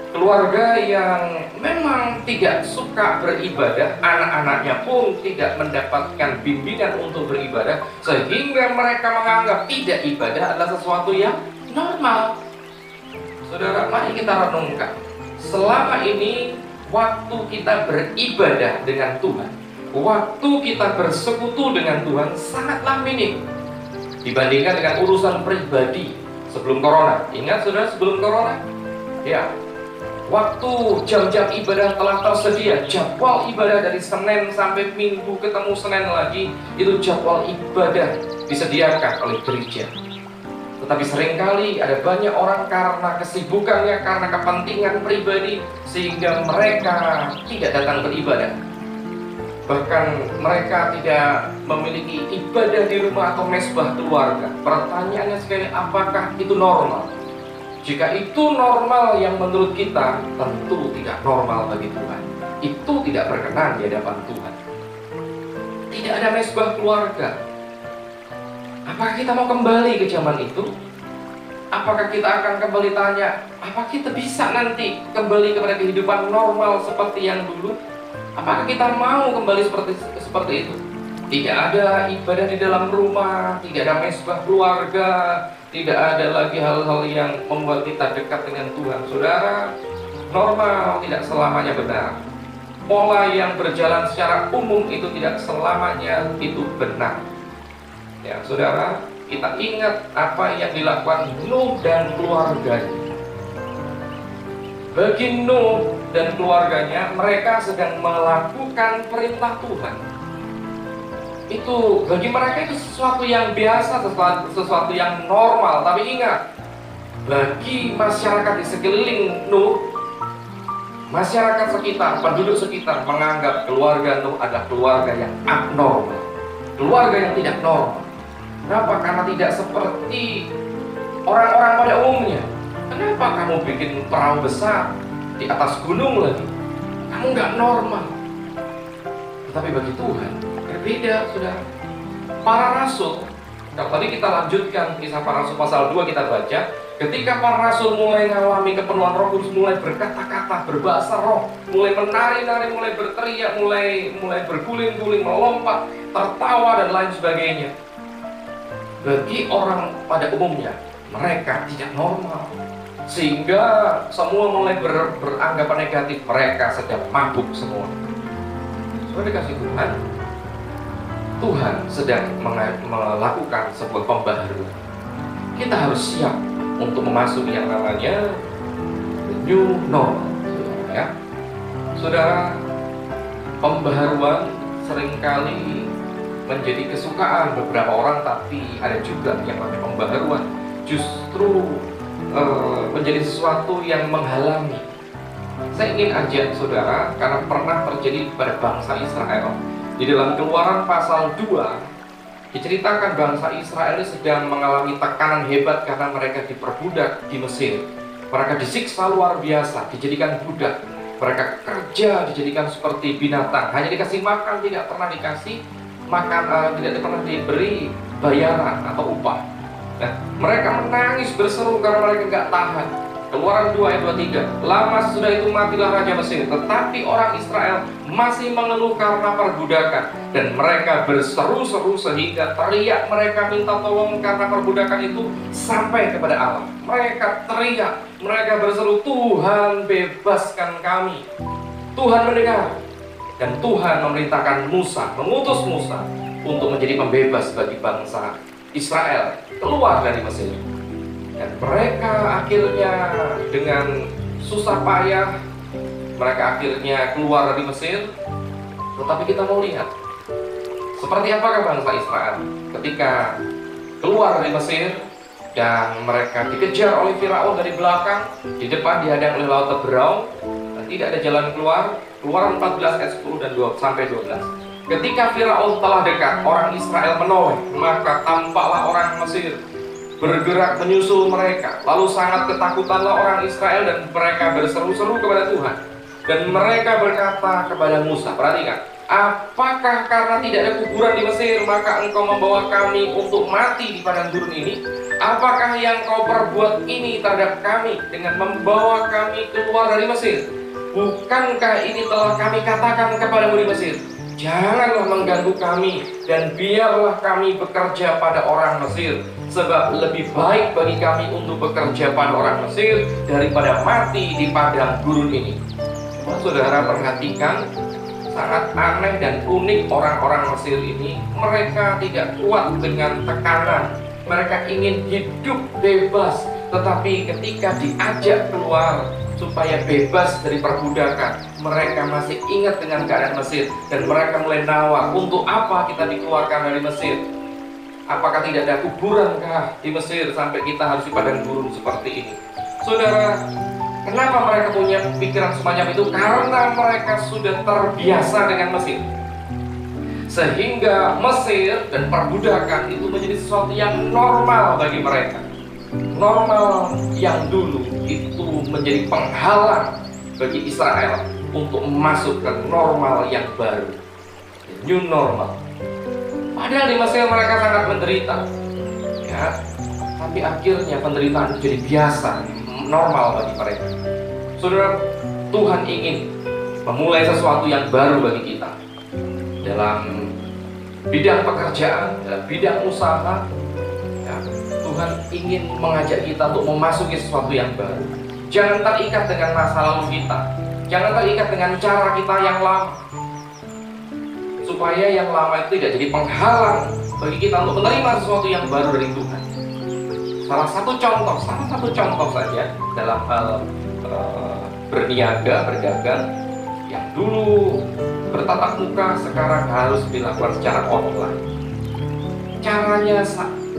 Keluarga yang memang tidak suka beribadah, anak-anaknya pun tidak mendapatkan bimbingan untuk beribadah, sehingga mereka menganggap tidak ibadah adalah sesuatu yang normal. Saudara, mari kita renungkan. Selama ini, waktu kita beribadah dengan Tuhan, waktu kita bersekutu dengan Tuhan sangatlah minim dibandingkan dengan urusan pribadi sebelum corona. Ingat saudara, sebelum corona? Ya. Waktu jam-jam ibadah telah tersedia, jadwal ibadah dari Senin sampai Minggu ketemu Senin lagi, itu jadwal ibadah disediakan oleh gereja. Tetapi seringkali ada banyak orang karena kesibukannya, karena kepentingan pribadi, sehingga mereka tidak datang beribadah. Bahkan mereka tidak memiliki ibadah di rumah atau mesbah keluarga. Pertanyaannya sekali, apakah itu normal? Jika itu normal yang menurut kita, tentu tidak normal bagi Tuhan. Itu tidak berkenan di hadapan Tuhan. Tidak ada mesbah keluarga. Apakah kita mau kembali ke zaman itu? Apakah kita akan kembali tanya, apa kita bisa nanti kembali kepada kehidupan normal seperti yang dulu? Apakah kita mau kembali seperti itu? Tidak ada ibadah di dalam rumah, tidak ada mesbah keluarga, tidak ada lagi hal-hal yang membuat kita dekat dengan Tuhan. Saudara, normal tidak selamanya benar. Pola yang berjalan secara umum itu tidak selamanya itu benar. Ya, saudara, kita ingat apa yang dilakukan Nuh dan keluarganya. Bagi Nuh dan keluarganya, mereka sedang melakukan perintah Tuhan. Itu bagi mereka itu sesuatu yang biasa, sesuatu yang normal. Tapi ingat, bagi masyarakat di sekeliling Nuh, masyarakat sekitar, penduduk sekitar menganggap keluarga Nuh adalah keluarga yang abnormal, keluarga yang tidak normal. Kenapa? Karena tidak seperti orang-orang pada umumnya. Kenapa kamu bikin perahu besar di atas gunung lagi? Kamu nggak normal. Tetapi bagi Tuhan berbeda, saudara. Para rasul, kalau tadi kita lanjutkan kisah para rasul pasal 2 kita baca, ketika para rasul mulai mengalami kepenuhan Roh Kudus, mulai berkata-kata, berbahasa roh, mulai menari-nari, mulai berteriak, mulai berguling-guling, melompat, tertawa dan lain sebagainya. Bagi orang pada umumnya, mereka tidak normal, sehingga semua mulai beranggapan negatif, mereka sedang mabuk semua. Sudah dikasih Tuhan sedang melakukan sebuah pembaharuan. Kita harus siap untuk memasuki yang namanya new normal, ya. Saudara, pembaharuan seringkali menjadi kesukaan beberapa orang, tapi ada juga yang namanya pembaharuan justru menjadi sesuatu yang menghalangi. Saya ingin ajak saudara, karena pernah terjadi pada bangsa Israel. Di dalam Keluaran pasal 2 diceritakan bangsa Israel sedang mengalami tekanan hebat karena mereka diperbudak di Mesir. Mereka disiksa luar biasa, dijadikan budak. Mereka kerja, dijadikan seperti binatang, hanya dikasih makan, tidak pernah dikasih makan, tidak pernah diberi bayaran atau upah. Nah, mereka menangis berseru karena mereka nggak tahan. Keluaran 2 ayat 23, lama sesudah itu matilah Raja Mesir, tetapi orang Israel masih mengeluh karena perbudakan, dan mereka berseru-seru sehingga teriak mereka minta tolong karena perbudakan itu sampai kepada Allah. Mereka teriak, mereka berseru, Tuhan bebaskan kami. Tuhan mendengar, dan Tuhan memerintahkan Musa, mengutus Musa untuk menjadi pembebas bagi bangsa Israel keluar dari Mesir. Dan mereka akhirnya dengan susah payah, mereka akhirnya keluar dari Mesir. Tetapi kita mau lihat, seperti apakah bangsa Israel ketika keluar dari Mesir, dan mereka dikejar oleh Firaun dari belakang. Di depan dihadang oleh laut Teberau dan tidak ada jalan keluar. Keluaran 14 ayat 10 dan 12. Ketika Firaun telah dekat, orang Israel menoleh, maka tampaklah orang Mesir bergerak menyusul mereka. Lalu sangat ketakutanlah orang Israel dan mereka berseru-seru kepada Tuhan. Dan mereka berkata kepada Musa, perhatikan, apakah karena tidak ada kuburan di Mesir, maka engkau membawa kami untuk mati di padang gurun ini? Apakah yang kau perbuat ini terhadap kami dengan membawa kami keluar dari Mesir? Bukankah ini telah kami katakan kepadamu di Mesir? Janganlah mengganggu kami, dan biarlah kami bekerja pada orang Mesir, sebab lebih baik bagi kami untuk bekerja pada orang Mesir daripada mati di padang gurun ini. Coba saudara perhatikan, sangat aneh dan unik orang-orang Mesir ini. Mereka tidak kuat dengan tekanan, mereka ingin hidup bebas, tetapi ketika diajak keluar supaya bebas dari perbudakan, mereka masih ingat dengan keadaan Mesir, dan mereka mulai nawar, untuk apa kita dikeluarkan dari Mesir? Apakah tidak ada kuburan-kah di Mesir sampai kita harus di padang gurun seperti ini? Saudara, kenapa mereka punya pikiran semacam itu? Karena mereka sudah terbiasa dengan Mesir, sehingga Mesir dan perbudakan itu menjadi sesuatu yang normal bagi mereka. Normal yang dulu itu menjadi penghalang bagi Israel untuk masuk ke normal yang baru, new normal. Padahal di Mesir mereka sangat menderita, ya, tapi akhirnya penderitaan itu jadi biasa, normal bagi mereka. Saudara, Tuhan ingin memulai sesuatu yang baru bagi kita dalam bidang pekerjaan, dalam bidang usaha. Tuhan ingin mengajak kita untuk memasuki sesuatu yang baru. Jangan terikat dengan masa lalu kita, jangan terikat dengan cara kita yang lama, supaya yang lama itu tidak jadi penghalang bagi kita untuk menerima sesuatu yang baru dari Tuhan. Salah satu contoh saja dalam hal berniaga, berdagang, yang dulu bertatap muka sekarang harus dilakukan secara online. Caranya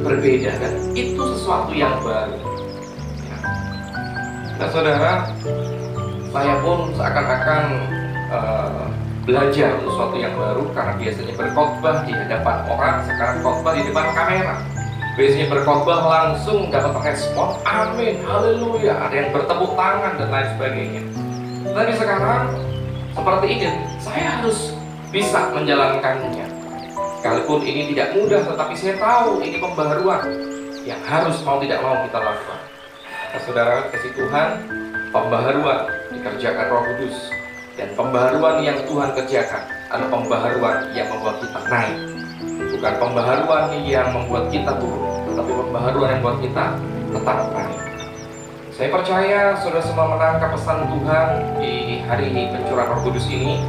berbeda, dan itu sesuatu yang baru. Nah saudara, saya pun seakan-akan belajar sesuatu yang baru, karena biasanya berkhotbah di hadapan orang, sekarang khotbah di depan kamera. Biasanya berkhotbah langsung dapat respon, amin, haleluya, ada yang bertepuk tangan dan lain sebagainya. Tapi sekarang seperti ini, saya harus bisa menjalankannya. Sekalipun ini tidak mudah, tetapi saya tahu ini pembaharuan yang harus mau tidak mau kita lakukan. Nah, saudara kasih Tuhan, pembaharuan dikerjakan Roh Kudus, dan pembaharuan yang Tuhan kerjakan adalah pembaharuan yang membuat kita naik, bukan pembaharuan yang membuat kita turun, tetapi pembaharuan yang membuat kita tetap naik. Saya percaya saudara semua menangkap pesan Tuhan di hari pencurahan Roh Kudus ini.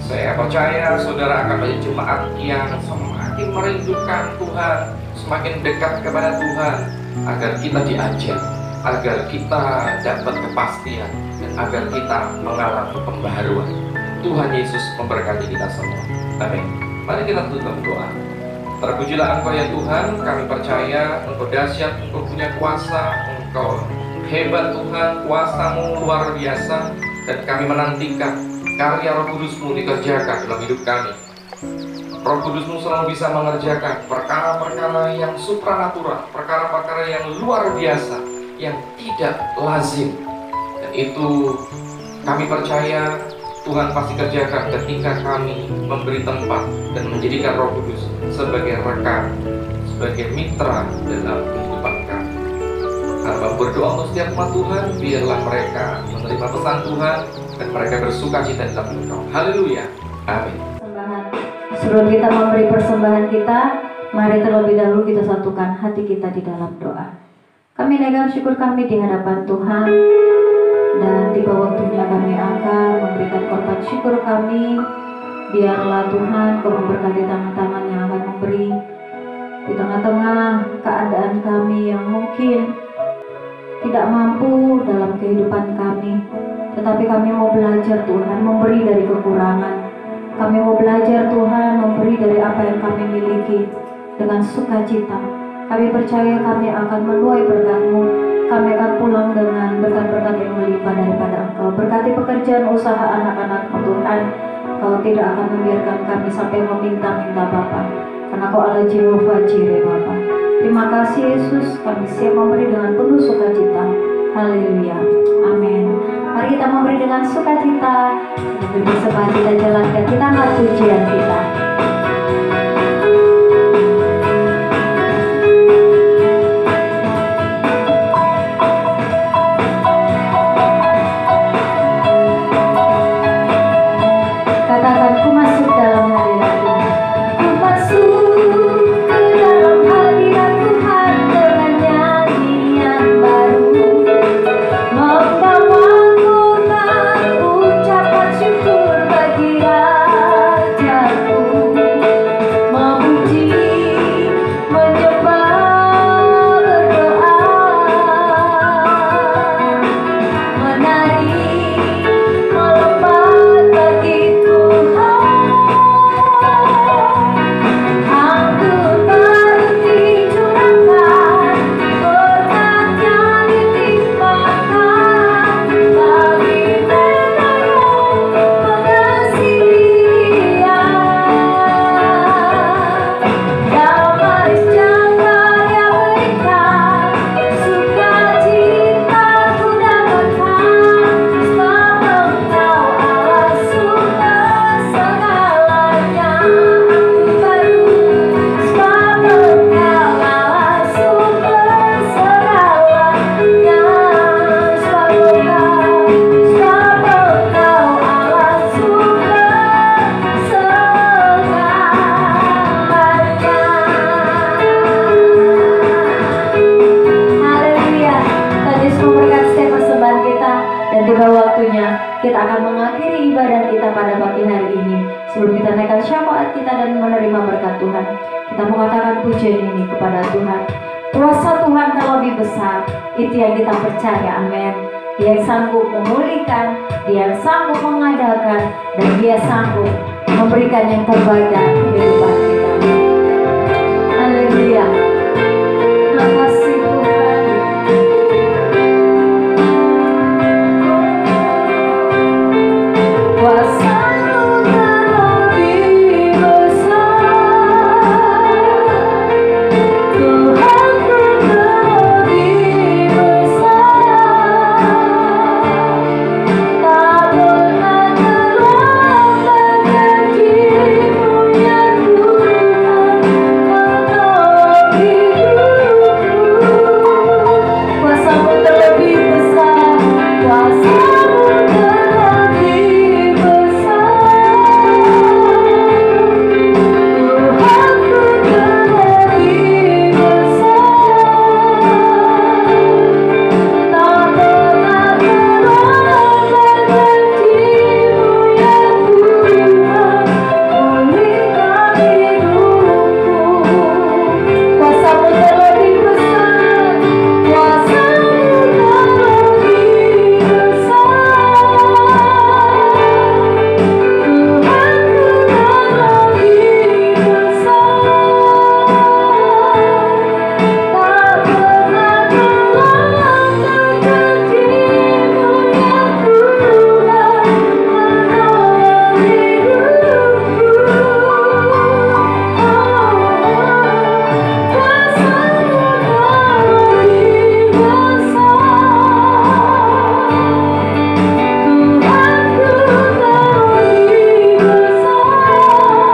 Saya percaya saudara akan menjadi jemaat yang semakin merindukan Tuhan, semakin dekat kepada Tuhan, agar kita diajak, agar kita dapat kepastian, dan agar kita mengalami pembaharuan. Tuhan Yesus memberkati kita semua. Amin. Mari kita tutup doa. Terpujilah Engkau ya Tuhan, kami percaya Engkau dahsyat, Engkau punya kuasa, Engkau hebat Tuhan, kuasa-Mu luar biasa, dan kami menantikan karya Roh Kudus-Mu dikerjakan dalam hidup kami. Roh Kudus-Mu selalu bisa mengerjakan perkara-perkara yang supranatural, perkara-perkara yang luar biasa, yang tidak lazim. Dan itu kami percaya Tuhan pasti kerjakan ketika kami memberi tempat dan menjadikan Roh Kudus sebagai rekan, sebagai mitra dalam kehidupan kami. Hamba berdoa untuk setiap umat Tuhan, biarlah mereka menerima pesan Tuhan dan mereka bersuka cita dalam Engkau. Haleluya. Amin. Sebelum kita memberi persembahan kita, mari terlebih dahulu kita satukan hati kita di dalam doa. Kami naikkan syukur kami di hadapan Tuhan, dan tiba waktunya kami akan memberikan korban syukur kami. Biarlah Tuhan Kau memberkati tangan-tangan yang akan memberi di tengah-tengah keadaan kami yang mungkin tidak mampu dalam kehidupan kami. Tetapi kami mau belajar Tuhan, memberi dari kekurangan. Kami mau belajar Tuhan, memberi dari apa yang kami miliki dengan sukacita. Kami percaya kami akan menuai berkat-Mu. Kami akan pulang dengan berkat-berkat yang melimpah daripada Engkau. Berkati pekerjaan usaha anak-anak-Mu Tuhan. Kau tidak akan membiarkan kami sampai meminta-minta Bapa, karena Kau adalah Jehovah Jireh Bapa. Terima kasih Yesus, kami siap memberi dengan penuh sukacita. Haleluya, amin. Mari kita memberi dengan sukacita. Lebih sempat kita jalankan, kita angkat pujian kita. Katakan, ku masuk dalam hadirat-Mu. Ku masuk ke dalam hadirat Tuhan dengan nyanyian baru, membawaku dan ucapan syukur bagi Rajaku, memuji, menyembah, berdoa, menari, melompat bagi Tuhan. Anggur baru dicurahkan, berkatnya dilimpahkan bagi mereka yang mengasihi Dia. Damai sejahtera berikan, sukacita ku dapatkan, sebab Engkau Allah sumber segalanya. Anggur baru, sebab Engkau Allah sumber segalanya. Sebab Engkau Allah sumber segalanya. Haleluya. Tuhan Yesus memberkati setiap persembahan kita, dan tiba waktunya kita akan mengakhiri ibadah kita pada pagi hari ini. Sebelum kita naikkan syafaat kita dan menerima berkat Tuhan, kita mengatakan pujian ini kepada Tuhan. Kuasa Tuhan terlebih besar, itu yang kita percaya, amin. Dia yang sanggup memulihkan, Dia yang sanggup mengadakan, dan Dia sanggup memberikan yang terbaik dalam kehidupan kita. Haleluya. Terima kasih Tuhan. Kuasa-Mu terlebih besar, Tuhanku terlebih besar, tak pernah terlambat janji-Mu yang Tuhan menolong hidupku. Kuasa-Mu terlebih besar, kuasa-Mu terlebih besar, Tuhanku terlebih besar, tak pernah terlambat janji-Mu yang Tuhan pulihkan hidupku. Kuasa-Mu terlebih besar, kuasa-Mu terlebih besar, Tuhanku terlebih besar, tak pernah terlambat janji-Mu yang Tuhan menolong hidupku. Kuasa-Mu terlebih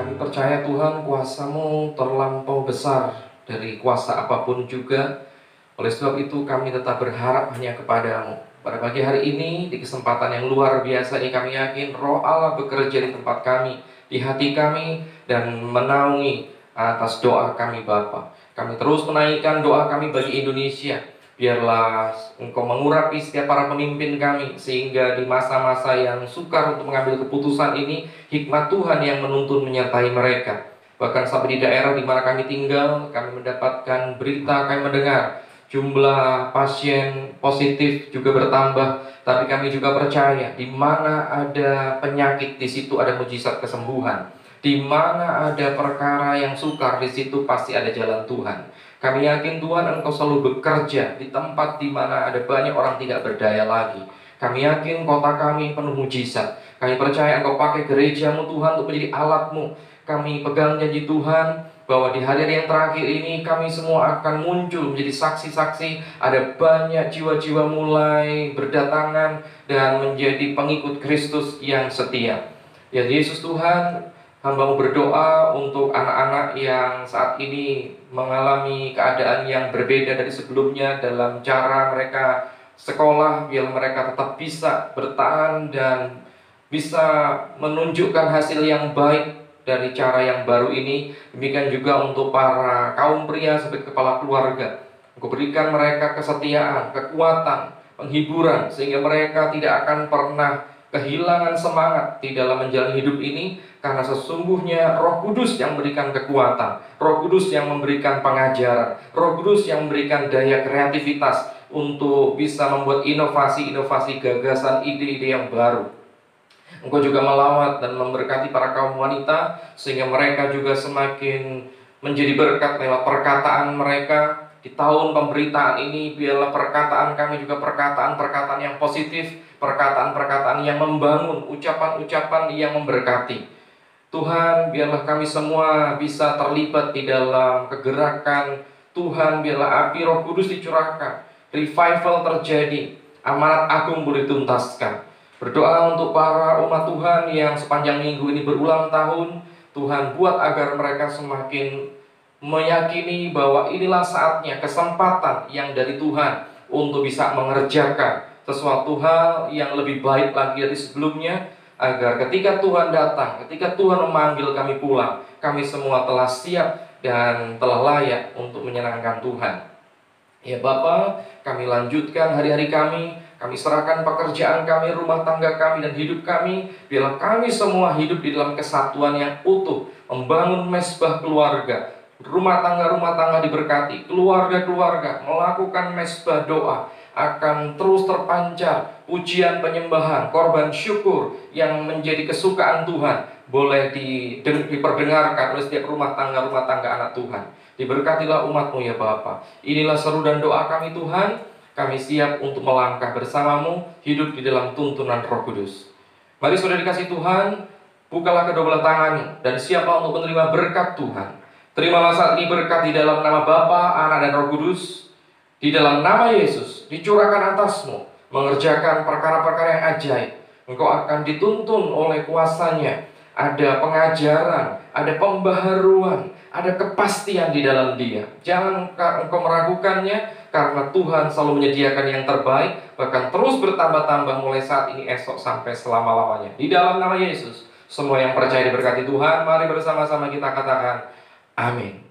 Kami percaya Tuhan, kuasa-Mu terlampau besar, dari kuasa apapun juga. Oleh sebab itu kami tetap berharap hanya kepadamu. Pada pagi hari ini, di kesempatan yang luar biasa ini, kami yakin Roh Allah bekerja di tempat kami, di hati kami, dan menaungi atas doa kami Bapa. Kami terus menaikkan doa kami bagi Indonesia. Biarlah Engkau mengurapi setiap para pemimpin kami, sehingga di masa-masa yang sukar untuk mengambil keputusan ini, hikmat Tuhan yang menuntun menyertai mereka. Bahkan sampai di daerah di mana kami tinggal, kami mendapatkan berita, kami mendengar jumlah pasien positif juga bertambah, tapi kami juga percaya di mana ada penyakit di situ ada mujizat kesembuhan. Di mana ada perkara yang sukar di situ pasti ada jalan Tuhan. Kami yakin Tuhan Engkau selalu bekerja di tempat di mana ada banyak orang tidak berdaya lagi. Kami yakin kota kami penuh mujizat. Kami percaya Engkau pakai gerejamu Tuhan untuk menjadi alatmu. Kami pegang janji Tuhan bahwa di hari yang terakhir ini kami semua akan muncul menjadi saksi-saksi. Ada banyak jiwa-jiwa mulai berdatangan dan menjadi pengikut Kristus yang setia. Ya Yesus Tuhan, hamba-Mu berdoa untuk anak-anak yang saat ini mengalami keadaan yang berbeda dari sebelumnya dalam cara mereka sekolah, biar mereka tetap bisa bertahan dan bisa menunjukkan hasil yang baik dari cara yang baru ini. Demikian juga untuk para kaum pria sebagai kepala keluarga. Engkau berikan mereka kesetiaan, kekuatan, penghiburan, sehingga mereka tidak akan pernah kehilangan semangat di dalam menjalani hidup ini, karena sesungguhnya Roh Kudus yang memberikan kekuatan, Roh Kudus yang memberikan pengajaran, Roh Kudus yang memberikan daya kreativitas untuk bisa membuat inovasi-inovasi, gagasan, ide-ide yang baru. Engkau juga melawat dan memberkati para kaum wanita, sehingga mereka juga semakin menjadi berkat lewat perkataan mereka. Di tahun pemberitaan ini, biarlah perkataan kami juga perkataan-perkataan yang positif, perkataan-perkataan yang membangun, ucapan-ucapan yang memberkati. Tuhan, biarlah kami semua bisa terlibat di dalam kegerakan Tuhan. Biarlah api Roh Kudus dicurahkan, revival terjadi, amanat agung boleh tuntaskan. Berdoa untuk para umat Tuhan yang sepanjang minggu ini berulang tahun. Tuhan, buat agar mereka semakin meyakini bahwa inilah saatnya, kesempatan yang dari Tuhan untuk bisa mengerjakan sesuatu hal yang lebih baik lagi dari sebelumnya, agar ketika Tuhan datang, ketika Tuhan memanggil kami pulang, kami semua telah siap dan telah layak untuk menyenangkan Tuhan. Ya Bapa, kami lanjutkan hari-hari kami. Kami serahkan pekerjaan kami, rumah tangga kami, dan hidup kami. Biarlah kami semua hidup di dalam kesatuan yang utuh, membangun mesbah keluarga. Rumah tangga diberkati, keluarga-keluarga melakukan mesbah doa, akan terus terpancar pujian penyembahan, korban syukur yang menjadi kesukaan Tuhan, boleh diperdengarkan oleh setiap rumah tangga anak Tuhan. Diberkatilah umat-Mu ya Bapa. Inilah seru dan doa kami Tuhan. Kami siap untuk melangkah bersama-Mu, hidup di dalam tuntunan Roh Kudus. Mari saudara dikasih Tuhan, bukalah kedua belah tanganmu dan siaplah untuk menerima berkat Tuhan. Terimalah saat ini berkat di dalam nama Bapa, Anak, dan Roh Kudus. Di dalam nama Yesus, dicurahkan atasmu, mengerjakan perkara-perkara yang ajaib. Engkau akan dituntun oleh kuasanya. Ada pengajaran, ada pembaharuan, ada kepastian di dalam Dia. Jangan engkau meragukannya, karena Tuhan selalu menyediakan yang terbaik, bahkan terus bertambah-tambah mulai saat ini, esok, sampai selama-lamanya. Di dalam nama Yesus, semua yang percaya diberkati Tuhan. Mari bersama-sama kita katakan amin.